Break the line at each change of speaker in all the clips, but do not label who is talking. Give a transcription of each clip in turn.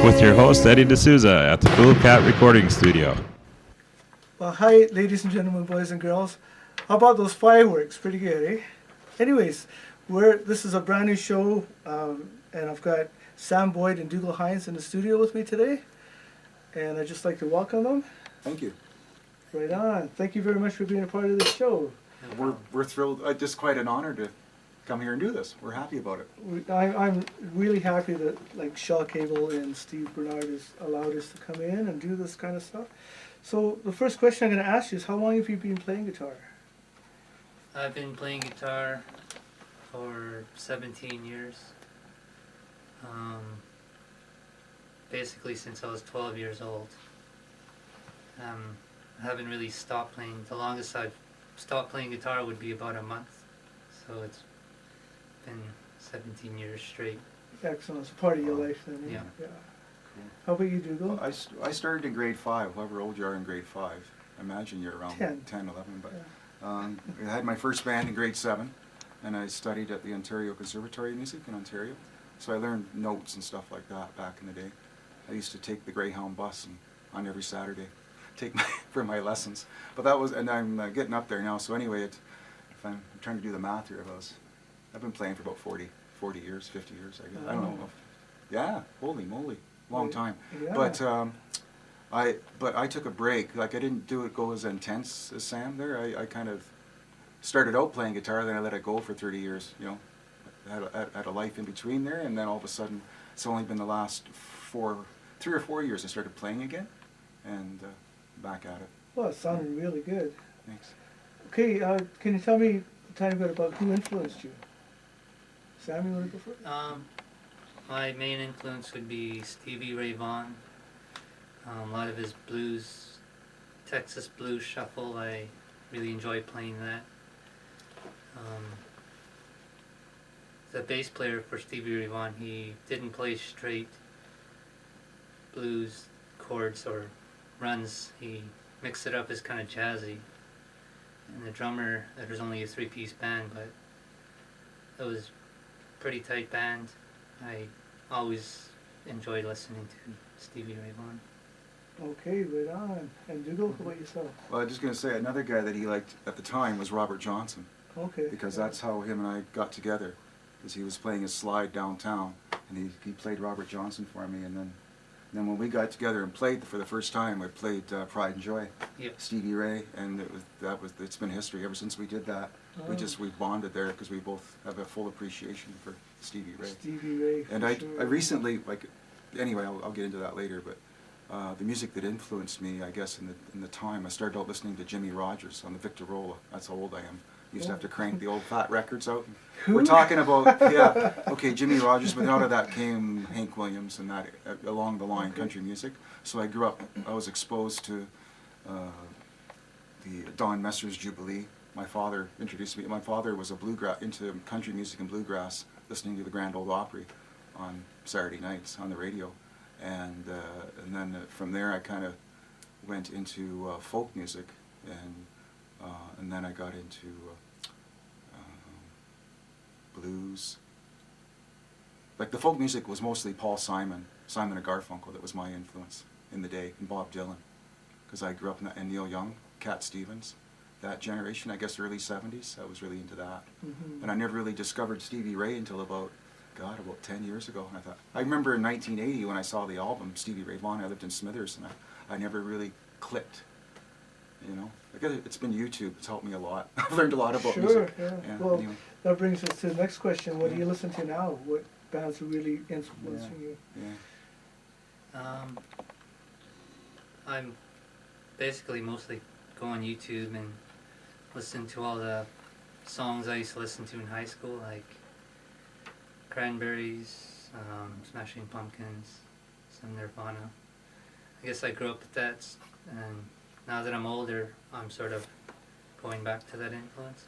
with your host, Eddie D'Souza, at the Cool Cat Recording Studio.
Well, hi, ladies and gentlemen, boys and girls. How about those fireworks? Pretty good, eh? Anyways, this is a brand new show, and I've got Sam Boyd and Dougal Hines in the studio with me today. And I'd just like to welcome them.
Thank you.
Right on. Thank you very much for being a part of this show.
We're thrilled. Just quite an honor to come here and do this. We're happy about it.
I'm really happy that Shaw Cable and Steve Bernard has allowed us to come in and do this kind of stuff. So the first question I'm going to ask you is, how long have you been playing guitar?
I've been playing guitar for 17 years. Basically since I was 12 years old. I haven't really stopped playing. The longest I've stopped playing guitar would be about a month. So it's been 17 years straight.
Excellent. It's part of your life then.
Yeah.
Cool. How about you, Dougal?
Well, I started in grade 5, however old you are in grade 5. I imagine you're around 10, 11. But I had my first band in grade 7, and I studied at the Ontario Conservatory of Music in Ontario. So I learned notes and stuff like that back in the day. I used to take the Greyhound bus on every Saturday, for my lessons. But that was, and I'm getting up there now. So anyway, if I'm trying to do the math here, I've been playing for about 40 years, 50 years, I guess. I don't know. Yeah, holy moly, long time.
Yeah.
But I took a break. Like, I didn't go as intense as Sam there. I kind of started out playing guitar, then I let it go for 30 years. You know, had a life in between there, and then all of a sudden, it's only been the last 3 or 4 years I started playing again, and back at it.
Well, it sounded really good.
Thanks.
Okay, can you tell me a tiny bit about who influenced you? Sam, you want to go first?
My main influence would be Stevie Ray Vaughan. A lot of his blues, Texas blues shuffle, I really enjoy playing that. The bass player for Stevie Ray Vaughan, he didn't play straight blues chords or runs. He mixed it up as kind of jazzy. And the drummer, there was only a 3-piece band, but it was a pretty tight band. I always enjoyed listening to Stevie Ray Vaughan.
Okay, right on. And Dougal, how about yourself?
Well, I'm just going to say another guy that he liked at the time was Robert Johnson.
Okay.
Because that's how him and I got together. Because he was playing his slide downtown, and he played Robert Johnson for me, and then when we got together and played for the first time, we played Pride and Joy,
Yep.
Stevie Ray, and it's been history ever since we did that.
Oh.
We bonded there because we both have a full appreciation for Stevie Ray.
Stevie Ray.
And I recently, anyway, I'll get into that later, but the music that influenced me, I guess, in the time, I started out listening to Jimmy Rogers on the Victorola. That's how old I am. Used to have to crank the old fat records out.
Who?
We're talking about, yeah, okay, Jimmy Rogers, but out of that came Hank Williams and that along the line, country music. So I grew up, I was exposed to the Don Messer's Jubilee. My father introduced me. My father was into country music and bluegrass, listening to the Grand Ole Opry on Saturday nights on the radio. And then from there I kind of went into folk music, and then I got into blues. Like, the folk music was mostly Paul Simon and Garfunkel. That was my influence in the day, and Bob Dylan, because I grew up and Neil Young, Cat Stevens, that generation. I guess early '70s. I was really into that, and I never really discovered Stevie Ray until about 10 years ago. And I remember in 1980 when I saw the album Stevie Ray Vaughan. I lived in Smithers, and I never really clicked. You know, it's been YouTube. It's helped me a lot. I've learned a lot about music.
Yeah.
Well,
anyway. That brings us to the next question. What do you listen to now? What bands are really influencing you?
Yeah.
I'm basically mostly go on YouTube and listen to all the songs I used to listen to in high school, like Cranberries, Smashing Pumpkins, some Nirvana. I guess I grew up with that, and now that I'm older, I'm sort of going back to that influence.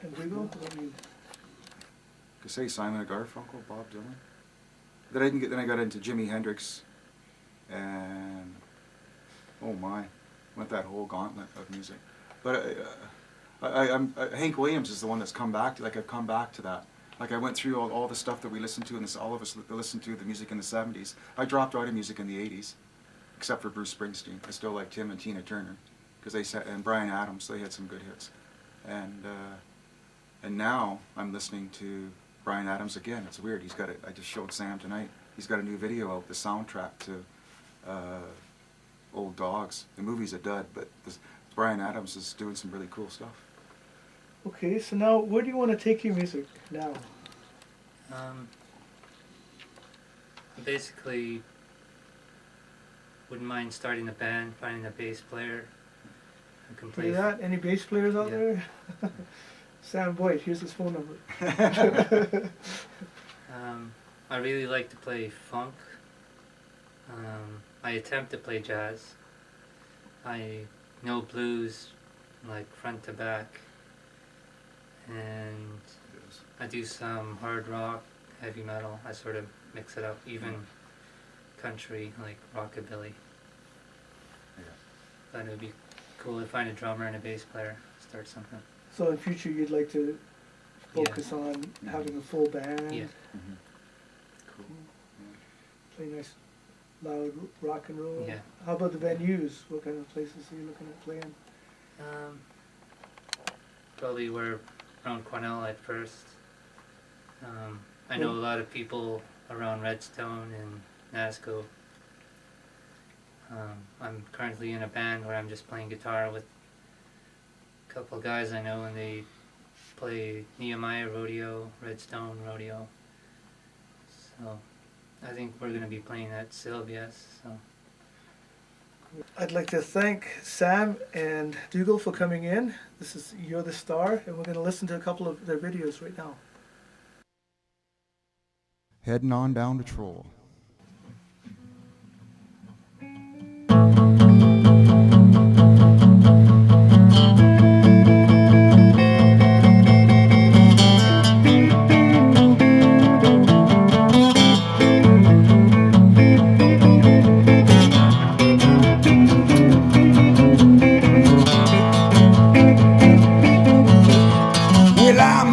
And Dougal?
Could say Simon and Garfunkel, Bob Dylan. Then I got into Jimi Hendrix, and oh my, went that whole gauntlet of music. But Hank Williams is the one that's come back. I've come back to that. Like I went through all the stuff that we listened to, and all of us listened to the music in the 70s. I dropped out of music in the 80s, except for Bruce Springsteen. I still liked him and Tina Turner, and Bryan Adams. They had some good hits, and now I'm listening to Bryan Adams again. It's weird. He's got it. I just showed Sam tonight. He's got a new video out, the soundtrack to Old Dogs. The movie's a dud, but Bryan Adams is doing some really cool stuff.
Okay, so now where do you want to take your music now?
Basically, wouldn't mind starting a band, finding a bass player who can play.
Play that? Any bass players out
Yeah.
there? Sam Boyd, here's his phone number.
I really like to play funk. I attempt to play jazz. I know blues like front to back. And I do some hard rock, heavy metal. I sort of mix it up, even country, like rockabilly.
Yeah.
But it would be cool to find a drummer and a bass player, start something.
So in future you'd like to focus on having a full band?
Yeah.
Mm-hmm. Cool.
Play nice loud rock and roll?
Yeah.
How about the venues? What kind of places are you looking at playing?
Probably we're around Cornell at first. I know a lot of people around Redstone and Nasco. I'm currently in a band where I'm just playing guitar with a couple of guys I know, and they play Nehemiah Rodeo, Redstone Rodeo. So I think we're going to be playing at Sylvia's. So.
I'd like to thank Sam and Dougal for coming in. This is You're the Star, and we're going to listen to a couple of their videos right now.
Heading on down to Troll.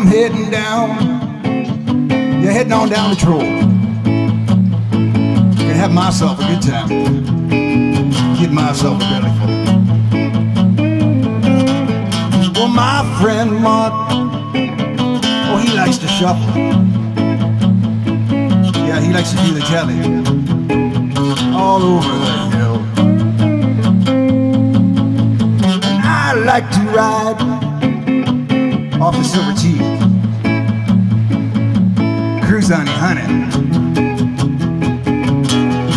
Heading down, yeah, heading on down the Troll. Gonna have myself a good time, get myself a belly full. Well, my friend Mark, oh, he likes to shuffle. Yeah, he likes to do the telly all over the hill. And I like to ride off the silver teeth, cruise on you, honey,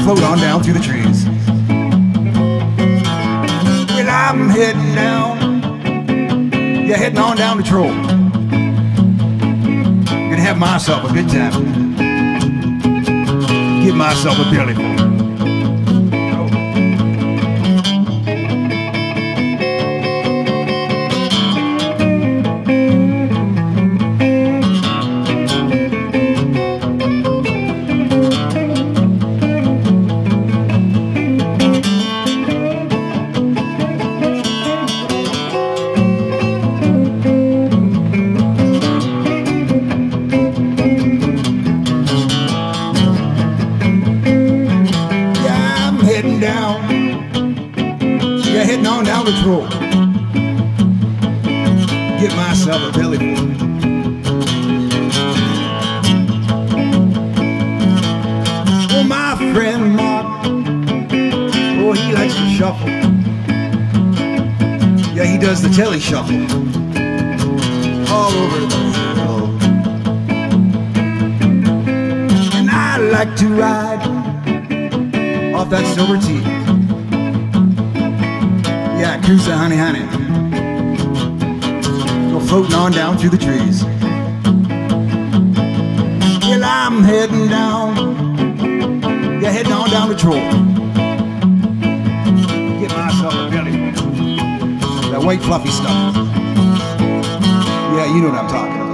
float on down through the trees. Well, I'm heading down, yeah, heading on down the Troll. Gonna have myself a good time, get myself a belly full. Troll. Get myself a belly full. Well, my friend Mark, oh, he likes to shuffle. Yeah, he does the telly shuffle all over the hill. And I like to ride off that silver tee. Yeah, cruise the honey, honey. Go floating on down through the trees. Well, I'm heading down. Yeah, heading on down the Troll. Get myself a belly full. That white fluffy stuff. Yeah, you know what I'm talking about.